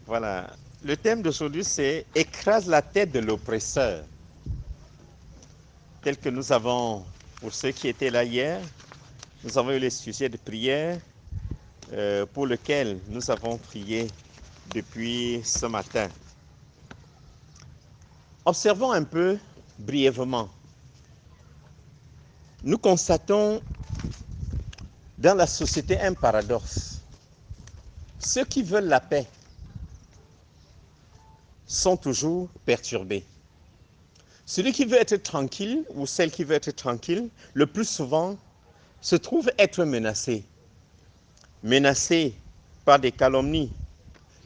Voilà. Le thème d'aujourd'hui, c'est écrase la tête de l'oppresseur. Tel que nous avons, pour ceux qui étaient là hier, nous avons eu les sujets de prière pour lesquels nous avons prié depuis ce matin. Observons un peu brièvement. Nous constatons dans la société un paradoxe. Ceux qui veulent la paix sont toujours perturbés. Celui qui veut être tranquille ou celle qui veut être tranquille, le plus souvent, se trouve être menacé. Menacé par des calomnies,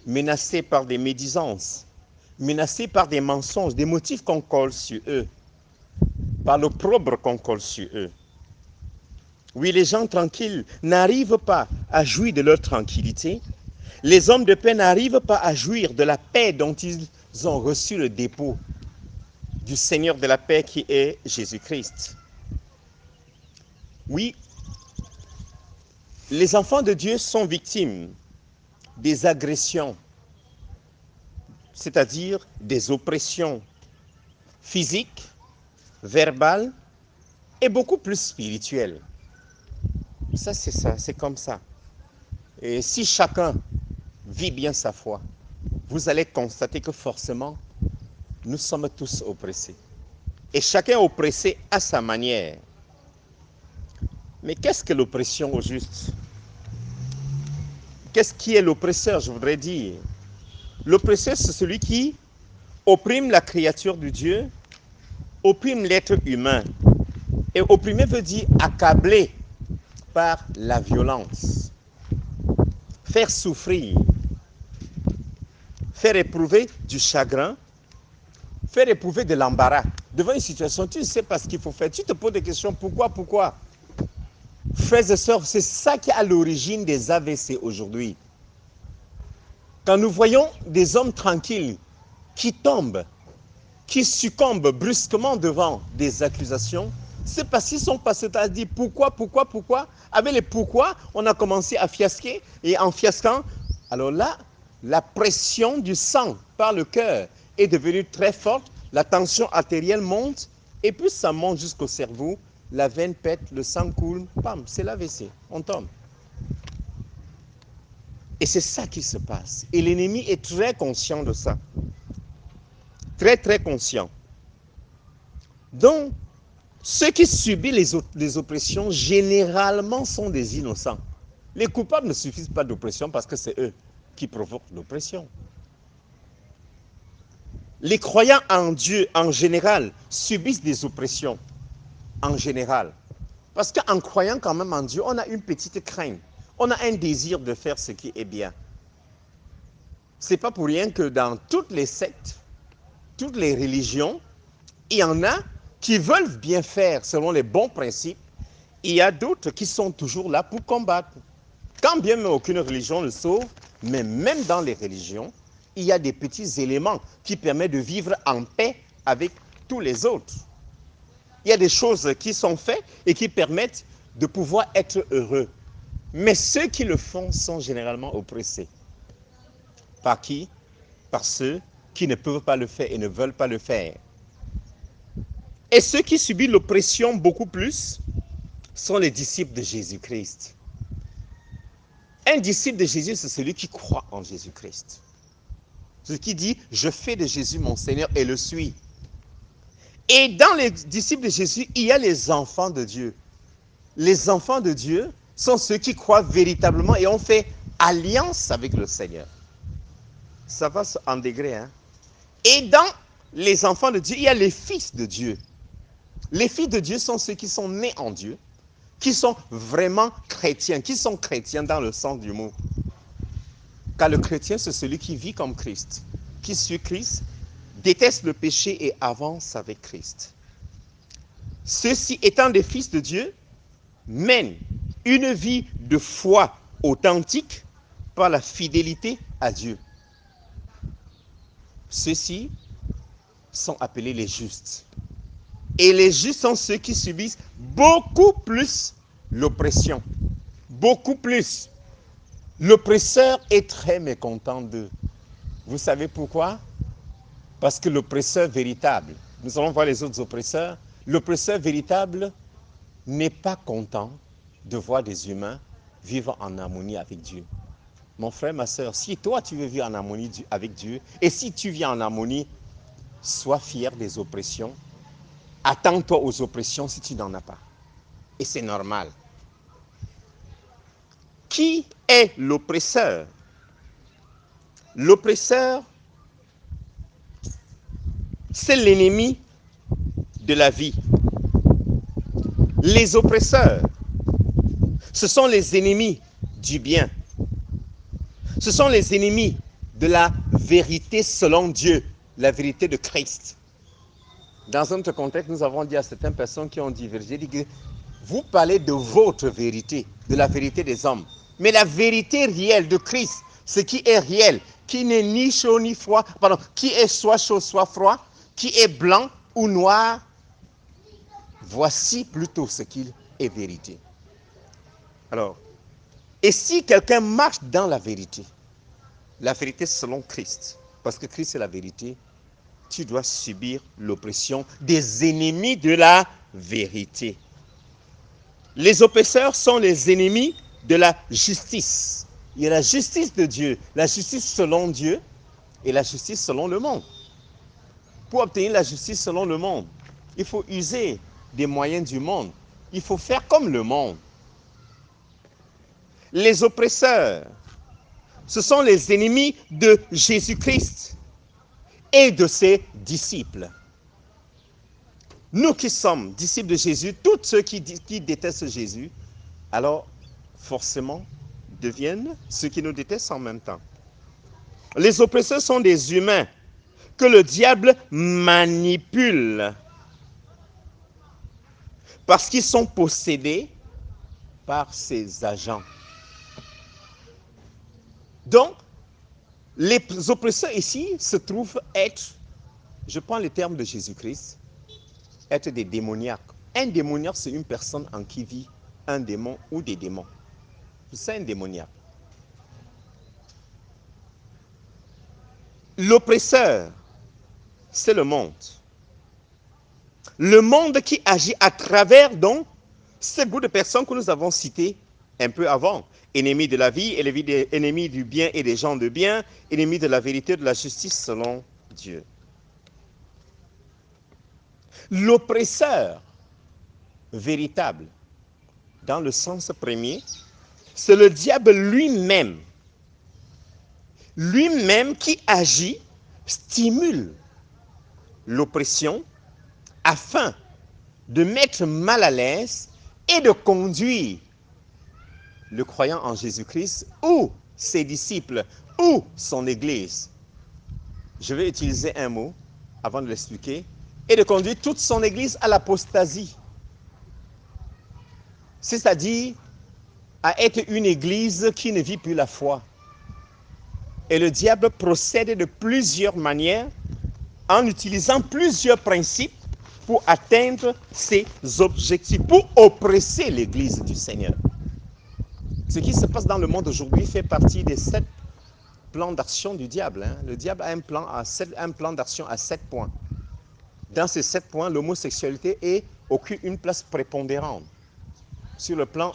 menacé par des médisances, menacé par des mensonges, des motifs qu'on colle sur eux, par l'opprobre qu'on colle sur eux. Oui, les gens tranquilles n'arrivent pas à jouir de leur tranquillité. Les hommes de paix n'arrivent pas à jouir de la paix dont ils ont reçu le dépôt du Seigneur de la paix qui est Jésus-Christ. Oui, les enfants de Dieu sont victimes des agressions, c'est-à-dire des oppressions physiques, verbales et beaucoup plus spirituelles. Ça, c'est comme ça. Et si chacun vit bien sa foi, vous allez constater que forcément, nous sommes tous oppressés. Et chacun est oppressé à sa manière. Mais qu'est-ce que l'oppression au juste? Qu'est-ce qui est l'oppresseur, je voudrais dire? L'oppresseur, c'est celui qui opprime la créature de Dieu, opprime l'être humain. Et opprimer veut dire accabler par la violence, faire souffrir, faire éprouver du chagrin, faire éprouver de l'embarras. Devant une situation, tu ne sais pas ce qu'il faut faire. Tu te poses des questions, pourquoi? Frères et sœurs, c'est ça qui est à l'origine des AVC aujourd'hui. Quand nous voyons des hommes tranquilles qui tombent, qui succombent brusquement devant des accusations, c'est parce qu'ils sont passés à dire pourquoi. Avec les pourquoi, on a commencé à fiasquer et en fiasquant, alors là, la pression du sang par le cœur est devenue très forte, la tension artérielle monte et puis ça monte jusqu'au cerveau, la veine pète, le sang coule, pam, c'est l'AVC, on tombe. Et c'est ça qui se passe. Et l'ennemi est très conscient de ça. Très conscient. Donc, ceux qui subissent les oppressions, généralement, sont des innocents. Les coupables ne suffisent pas d'oppression parce que c'est eux qui provoquent l'oppression. Les croyants en Dieu, en général, subissent des oppressions, en général. Parce qu'en croyant quand même en Dieu, on a une petite crainte. On a un désir de faire ce qui est bien. Ce n'est pas pour rien que dans toutes les sectes, toutes les religions, il y en a qui veulent bien faire selon les bons principes. Il y a d'autres qui sont toujours là pour combattre. Quand bien même aucune religion ne sauve, mais même dans les religions, il y a des petits éléments qui permettent de vivre en paix avec tous les autres. Il y a des choses qui sont faites et qui permettent de pouvoir être heureux. Mais ceux qui le font sont généralement oppressés. Par qui? Par ceux qui ne peuvent pas le faire et ne veulent pas le faire. Et ceux qui subissent l'oppression beaucoup plus sont les disciples de Jésus-Christ. Un disciple de Jésus, c'est celui qui croit en Jésus-Christ. Celui qui dit, je fais de Jésus mon Seigneur et le suis. Et dans les disciples de Jésus, il y a les enfants de Dieu. Les enfants de Dieu sont ceux qui croient véritablement et ont fait alliance avec le Seigneur. Ça va en degré, hein? Et dans les enfants de Dieu, il y a les fils de Dieu. Les fils de Dieu sont ceux qui sont nés en Dieu, qui sont vraiment chrétiens, qui sont chrétiens dans le sens du mot. Car le chrétien, c'est celui qui vit comme Christ, qui suit Christ, déteste le péché et avance avec Christ. Ceux-ci, étant des fils de Dieu, mènent une vie de foi authentique par la fidélité à Dieu. Ceux-ci sont appelés les justes. Et les justes sont ceux qui subissent beaucoup plus l'oppression. Beaucoup plus. L'oppresseur est très mécontent d'eux. Vous savez pourquoi? Parce que l'oppresseur véritable, nous allons voir les autres oppresseurs, l'oppresseur véritable n'est pas content de voir des humains vivre en harmonie avec Dieu. Mon frère, ma soeur, si toi tu veux vivre en harmonie avec Dieu, et si tu vis en harmonie, sois fier des oppressions. Attends-toi aux oppressions si tu n'en as pas. Et c'est normal. Qui est l'oppresseur? L'oppresseur, c'est l'ennemi de la vie. Les oppresseurs, ce sont les ennemis du bien. Ce sont les ennemis de la vérité selon Dieu, la vérité de Christ. Dans un autre contexte, nous avons dit à certaines personnes qui ont divergé, vous parlez de votre vérité, de la vérité des hommes. Mais la vérité réelle de Christ, ce qui est réel, qui n'est ni chaud ni froid, pardon, qui est soit chaud soit froid, qui est blanc ou noir, voici plutôt ce qui est vérité. Alors, et si quelqu'un marche dans la vérité selon Christ, parce que Christ est la vérité, tu dois subir l'oppression des ennemis de la vérité. Les oppresseurs sont les ennemis de la justice. Il y a la justice de Dieu, la justice selon Dieu et la justice selon le monde. Pour obtenir la justice selon le monde, il faut user des moyens du monde. Il faut faire comme le monde. Les oppresseurs, ce sont les ennemis de Jésus-Christ et de ses disciples. Nous qui sommes disciples de Jésus, tous ceux qui détestent Jésus, alors forcément deviennent ceux qui nous détestent en même temps. Les oppresseurs sont des humains que le diable manipule parce qu'ils sont possédés par ses agents. Donc, les oppresseurs ici se trouvent être, je prends le terme de Jésus-Christ, être des démoniaques. Un démoniaque, c'est une personne en qui vit un démon ou des démons. C'est un démoniaque. L'oppresseur, c'est le monde. Le monde qui agit à travers donc ce groupe de personnes que nous avons citées un peu avant. Ennemis de la vie, ennemis du bien et des gens de bien, ennemis de la vérité et de la justice selon Dieu. L'oppresseur véritable, dans le sens premier, c'est le diable lui-même. Lui-même qui agit, stimule l'oppression afin de mettre mal à l'aise et de conduire le croyant en Jésus-Christ ou ses disciples ou son Église. Je vais utiliser un mot avant de l'expliquer. Et de conduire toute son Église à l'apostasie. C'est-à-dire à être une Église qui ne vit plus la foi. Et le diable procède de plusieurs manières en utilisant plusieurs principes pour atteindre ses objectifs, pour oppresser l'Église du Seigneur. Ce qui se passe dans le monde aujourd'hui fait partie des 7 plans d'action du diable. Le diable a un plan d'action à 7 points. Dans ces 7 points, l'homosexualité occupe une place prépondérante sur le plan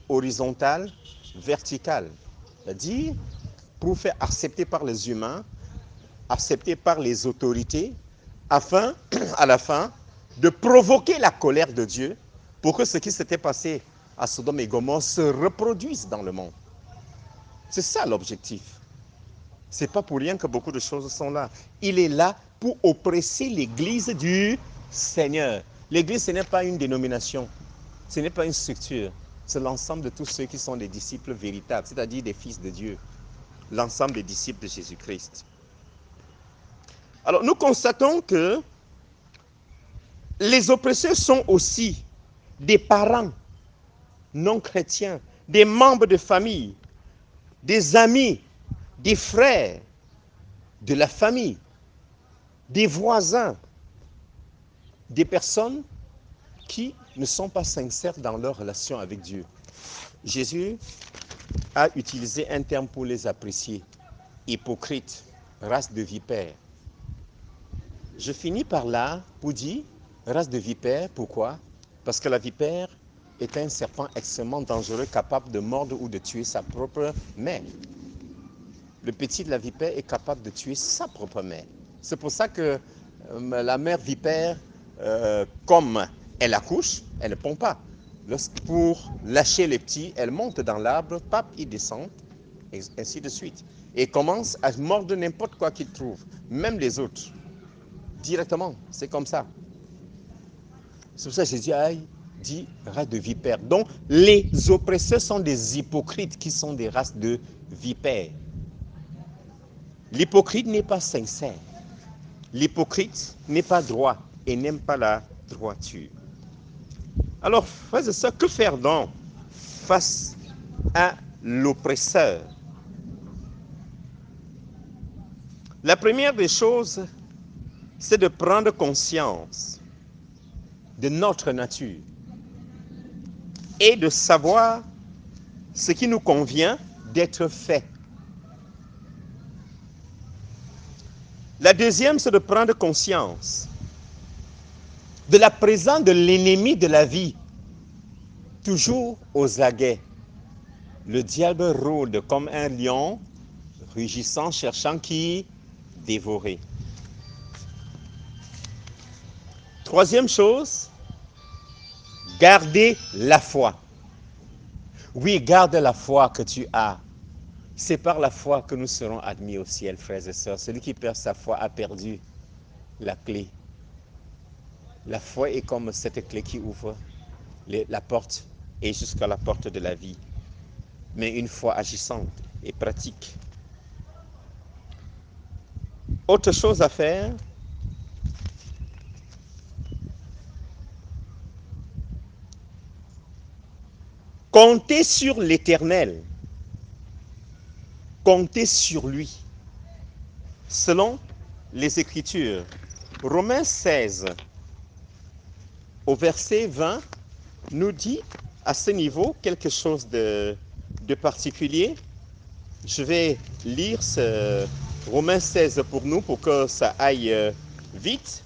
horizontal, vertical. C'est-à-dire, pour faire accepter par les humains, accepter par les autorités, afin, à la fin, de provoquer la colère de Dieu pour que ce qui s'était passé à Sodome et Gomorrhe se reproduise dans le monde. C'est ça l'objectif. Ce n'est pas pour rien que beaucoup de choses sont là. Il est là pour oppresser l'Église du Seigneur. L'Église, ce n'est pas une dénomination, ce n'est pas une structure, c'est l'ensemble de tous ceux qui sont des disciples véritables, c'est-à-dire des fils de Dieu, l'ensemble des disciples de Jésus-Christ. Alors, nous constatons que les oppresseurs sont aussi des parents non chrétiens, des membres de famille, des amis, des frères de la famille, des voisins, des personnes qui ne sont pas sincères dans leur relation avec Dieu. Jésus a utilisé un terme pour les apprécier, hypocrite. race de vipères. Je finis par là pour dire race de vipères. Pourquoi? Parce que la vipère est un serpent extrêmement dangereux, capable de mordre ou de tuer sa propre mère. Le petit de la vipère est capable de tuer sa propre mère. C'est pour ça que la mère vipère, comme elle accouche, elle ne pond pas. Pour lâcher les petits, elle monte dans l'arbre, pape, il descend, et ainsi de suite. Et commence à mordre n'importe quoi qu'il trouve, même les autres. Directement, c'est comme ça. C'est pour ça que Jésus a dit race de vipères. Donc, les oppresseurs sont des hypocrites qui sont des races de vipères. L'hypocrite n'est pas sincère. L'hypocrite n'est pas droit et n'aime pas la droiture. Alors, frères et sœurs, que faire donc face à l'oppresseur? La première des choses, c'est de prendre conscience de notre nature et de savoir ce qui nous convient d'être fait. La deuxième, c'est de prendre conscience de la présence de l'ennemi de la vie, toujours aux aguets. Le diable rôde comme un lion, rugissant, cherchant qui dévorer. Troisième chose, garder la foi. Oui, garde la foi que tu as. C'est par la foi que nous serons admis au ciel, frères et sœurs. Celui qui perd sa foi a perdu la clé. La foi est comme cette clé qui ouvre la porte et jusqu'à la porte de la vie. Mais une foi agissante et pratique. Autre chose à faire, comptez sur l'Éternel. Comptez sur lui. Selon les Écritures, Romains 16, au verset 20, nous dit à ce niveau quelque chose de particulier. Je vais lire ce Romains 16 pour nous, pour que ça aille vite.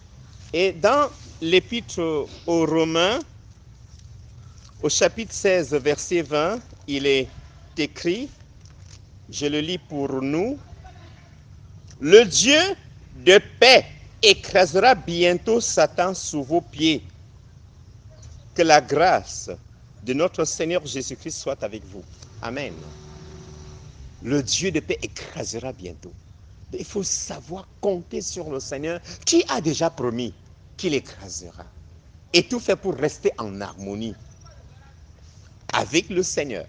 Et dans l'épître aux Romains, au chapitre 16, verset 20, il est écrit, je le lis pour nous, « Le Dieu de paix écrasera bientôt Satan sous vos pieds. Que la grâce de notre Seigneur Jésus-Christ soit avec vous. » Amen. Le Dieu de paix écrasera bientôt. Il faut savoir compter sur le Seigneur qui a déjà promis qu'il écrasera. Et tout fait pour rester en harmonie avec le Seigneur,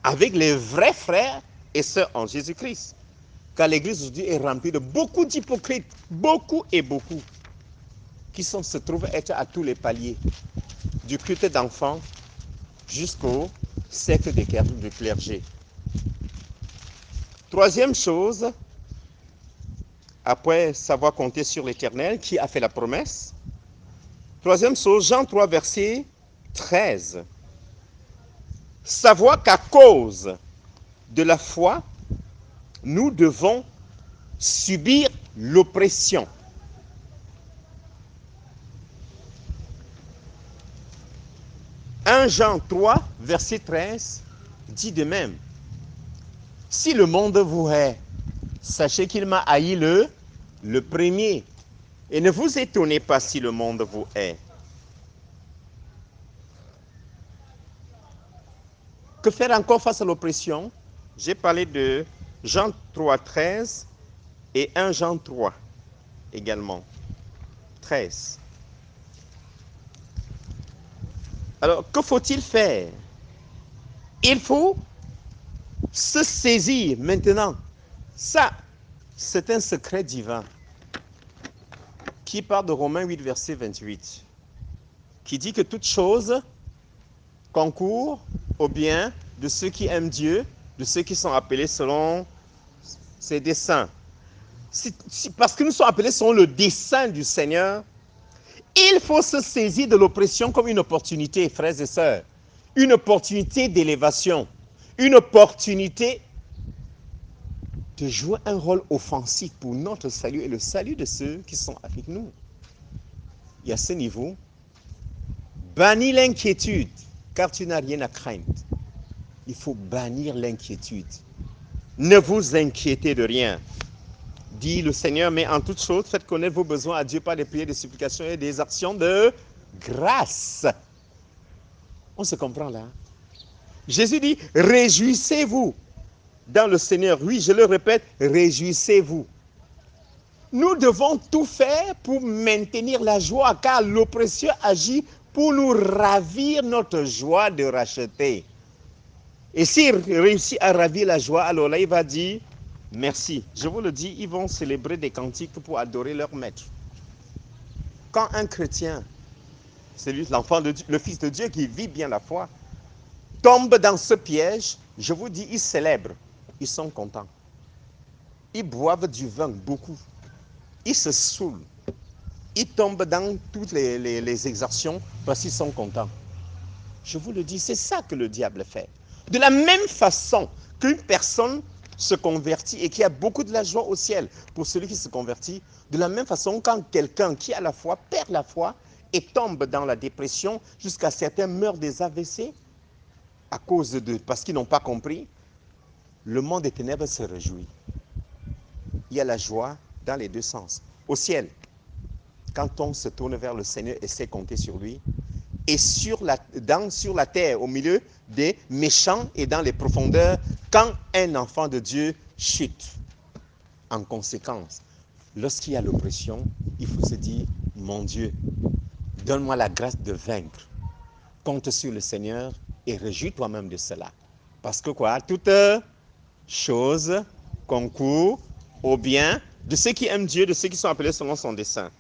avec les vrais frères et sœurs en Jésus-Christ. Car l'Église aujourd'hui est remplie de beaucoup d'hypocrites, beaucoup et beaucoup, qui se trouvent être à tous les paliers, du culte d'enfants jusqu'au cercle du clergé. Troisième chose, après savoir compter sur l'Éternel qui a fait la promesse. Troisième chose, Jean 3, verset 13. Savoir qu'à cause de la foi, nous devons subir l'oppression. « 1 Jean 3, verset 13, dit de même. Si le monde vous hait, sachez qu'il m'a haï le premier. Et ne vous étonnez pas si le monde vous hait. » Que faire encore face à l'oppression? J'ai parlé de Jean 3, 13 et 1 Jean 3 également. 13. Alors, que faut-il faire? Il faut se saisir maintenant. Ça, c'est un secret divin qui part de Romains 8, verset 28, qui dit que toute chose concourt au bien de ceux qui aiment Dieu, de ceux qui sont appelés selon ses desseins. Parce que nous sommes appelés selon le dessein du Seigneur, il faut se saisir de l'oppression comme une opportunité, frères et sœurs. Une opportunité d'élévation, une opportunité de jouer un rôle offensif pour notre salut et le salut de ceux qui sont avec nous. Et à ce niveau, bannis l'inquiétude, car tu n'as rien à craindre. Il faut bannir l'inquiétude. Ne vous inquiétez de rien, dit le Seigneur, mais en toute chose, faites connaître vos besoins à Dieu par des prières, des supplications et des actions de grâce. On se comprend là? Jésus dit, réjouissez-vous dans le Seigneur. Oui, je le répète, réjouissez-vous. Nous devons tout faire pour maintenir la joie, car l'oppression agit pour nous ravir notre joie de racheter. Et s'il réussit à ravir la joie, alors là, il va dire merci. Je vous le dis, ils vont célébrer des cantiques pour adorer leur maître. Quand un chrétien, c'est lui, l'enfant de Dieu, le Fils de Dieu qui vit bien la foi, tombe dans ce piège, je vous dis, ils célèbrent. Ils sont contents. Ils boivent du vin, beaucoup. Ils se saoulent. Ils tombent dans toutes les exactions parce qu'ils sont contents. Je vous le dis, c'est ça que le diable fait. De la même façon qu'une personne se convertit et qui a beaucoup de la joie au ciel pour celui qui se convertit, de la même façon quand quelqu'un qui a la foi perd la foi et tombe dans la dépression, jusqu'à certains meurent des AVC à cause de, parce qu'ils n'ont pas compris, le monde des ténèbres se réjouit. Il y a la joie dans les deux sens. Au ciel, quand on se tourne vers le Seigneur et sait compter sur lui, et sur la terre, au milieu des méchants et dans les profondeurs, quand un enfant de Dieu chute. En conséquence, lorsqu'il y a l'oppression, il faut se dire, mon Dieu, donne-moi la grâce de vaincre. Compte sur le Seigneur et réjouis toi-même de cela. Parce que quoi? Toute chose concourt au bien de ceux qui aiment Dieu, de ceux qui sont appelés selon son dessein.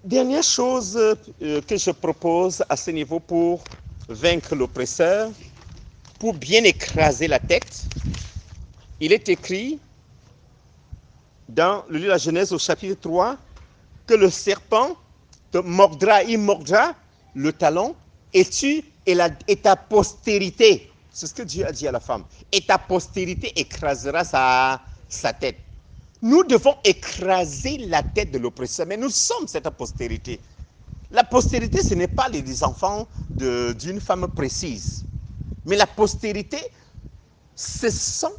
Dernière chose que je propose à ce niveau pour vaincre l'oppresseur, pour bien écraser la tête, il est écrit dans le livre de la Genèse au chapitre 3 que le serpent te mordra, il mordra le talon et ta postérité, c'est ce que Dieu a dit à la femme, et ta postérité écrasera sa tête. Nous devons écraser la tête de l'oppresseur, mais nous sommes cette postérité. La postérité, ce n'est pas les enfants d'une femme précise. Mais la postérité, ce sont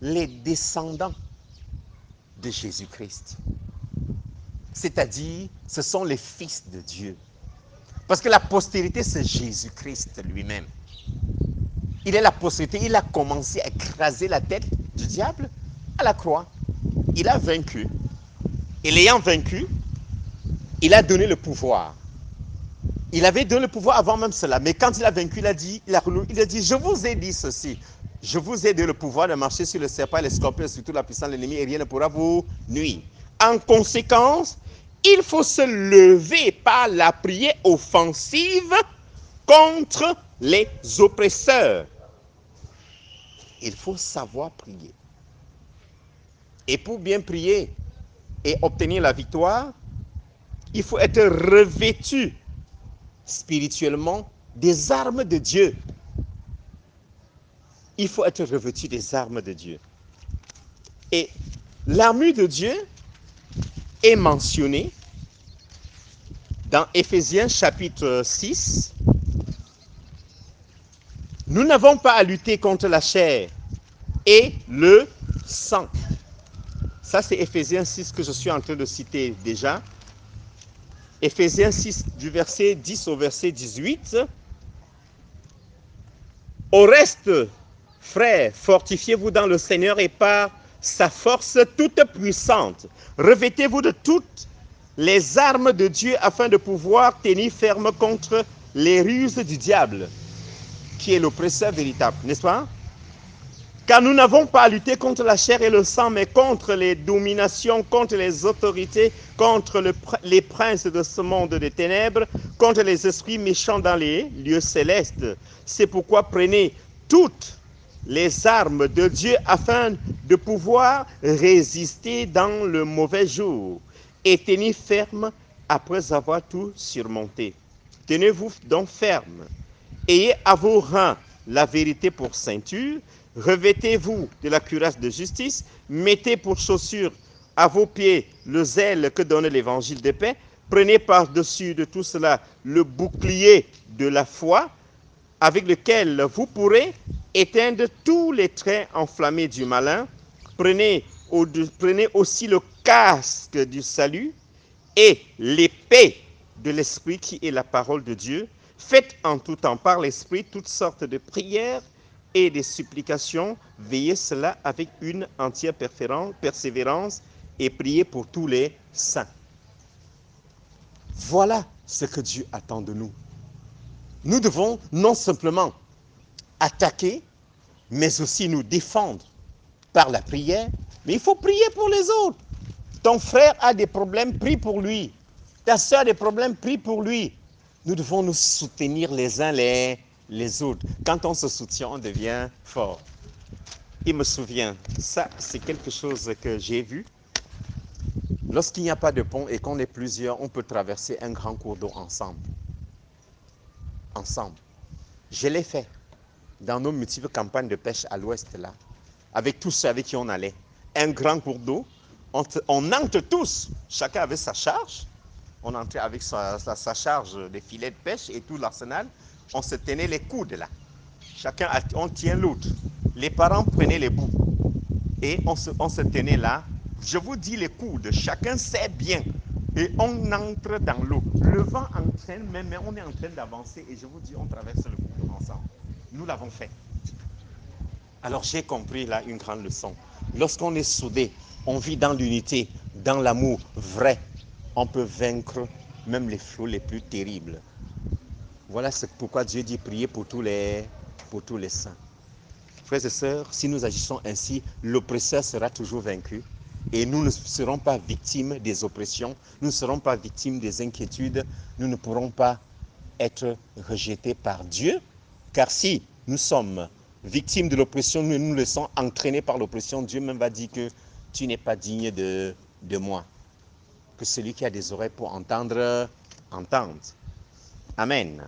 les descendants de Jésus-Christ. C'est-à-dire, ce sont les fils de Dieu. Parce que la postérité, c'est Jésus-Christ lui-même. Il est la postérité, il a commencé à écraser la tête du diable à la croix. Il a vaincu. Et l'ayant vaincu, il a donné le pouvoir. Il avait donné le pouvoir avant même cela. Mais quand il a vaincu, il a dit, je vous ai dit ceci. Je vous ai donné le pouvoir de marcher sur le serpent et les scorpions, sur toute la puissance de l'ennemi, et rien ne pourra vous nuire. En conséquence, il faut se lever par la prière offensive contre les oppresseurs. Il faut savoir prier. Et pour bien prier et obtenir la victoire, il faut être revêtu spirituellement des armes de Dieu. Il faut être revêtu des armes de Dieu. Et l'armure de Dieu est mentionnée dans Éphésiens chapitre 6. Nous n'avons pas à lutter contre la chair et le sang. Ça, c'est Éphésiens 6 que je suis en train de citer déjà. Éphésiens 6, du verset 10 au verset 18. Au reste, frères, fortifiez-vous dans le Seigneur et par sa force toute puissante. Revêtez-vous de toutes les armes de Dieu afin de pouvoir tenir ferme contre les ruses du diable, qui est l'oppresseur véritable, n'est-ce pas? Car nous n'avons pas à lutter contre la chair et le sang, mais contre les dominations, contre les autorités, contre les princes de ce monde des ténèbres, contre les esprits méchants dans les lieux célestes. C'est pourquoi prenez toutes les armes de Dieu afin de pouvoir résister dans le mauvais jour et tenir ferme après avoir tout surmonté. Tenez-vous donc ferme. Ayez à vos reins la vérité pour ceinture, Revêtez-vous de la cuirasse de justice, mettez pour chaussure à vos pieds le zèle que donne l'évangile de paix, prenez par-dessus de tout cela le bouclier de la foi, avec lequel vous pourrez éteindre tous les traits enflammés du malin. Prenez aussi le casque du salut et l'épée de l'Esprit qui est la parole de Dieu. Faites en tout temps par l'Esprit toutes sortes de prières et des supplications. Veillez cela avec une entière persévérance et priez pour tous les saints. Voilà ce que Dieu attend de nous. Nous devons non simplement attaquer, mais aussi nous défendre par la prière. Mais il faut prier pour les autres. Ton frère a des problèmes, prie pour lui. Ta soeur a des problèmes, prie pour lui. Nous devons nous soutenir les uns les autres. Quand on se soutient, on devient fort. Il me souvient, ça c'est quelque chose que j'ai vu. Lorsqu'il n'y a pas de pont et qu'on est plusieurs, on peut traverser un grand cours d'eau ensemble. Ensemble. Je l'ai fait dans nos multiples campagnes de pêche à l'ouest là, avec tous ceux avec qui on allait. Un grand cours d'eau, on entre tous, chacun avait sa charge, on entrait avec sa charge des filets de pêche et tout l'arsenal, on se tenait les coudes là. Chacun, on tient l'autre. Les parents prenaient les bouts et on se tenait là. Je vous dis les coudes, chacun sait bien. Et on entre dans l'eau. Le vent entraîne, mais on est en train d'avancer et je vous dis, on traverse le cours ensemble. Nous l'avons fait. Alors j'ai compris là une grande leçon. Lorsqu'on est soudé, on vit dans l'unité, dans l'amour vrai, on peut vaincre même les flots les plus terribles. Voilà pourquoi Dieu dit prier pour tous les saints. Frères et sœurs, si nous agissons ainsi, l'oppresseur sera toujours vaincu et nous ne serons pas victimes des oppressions, nous ne serons pas victimes des inquiétudes, nous ne pourrons pas être rejetés par Dieu, car si nous sommes victimes de l'oppression, nous nous laissons entraîner par l'oppression, Dieu même va dire que tu n'es pas digne de moi. Que celui qui a des oreilles pour entendre, entende. Amen.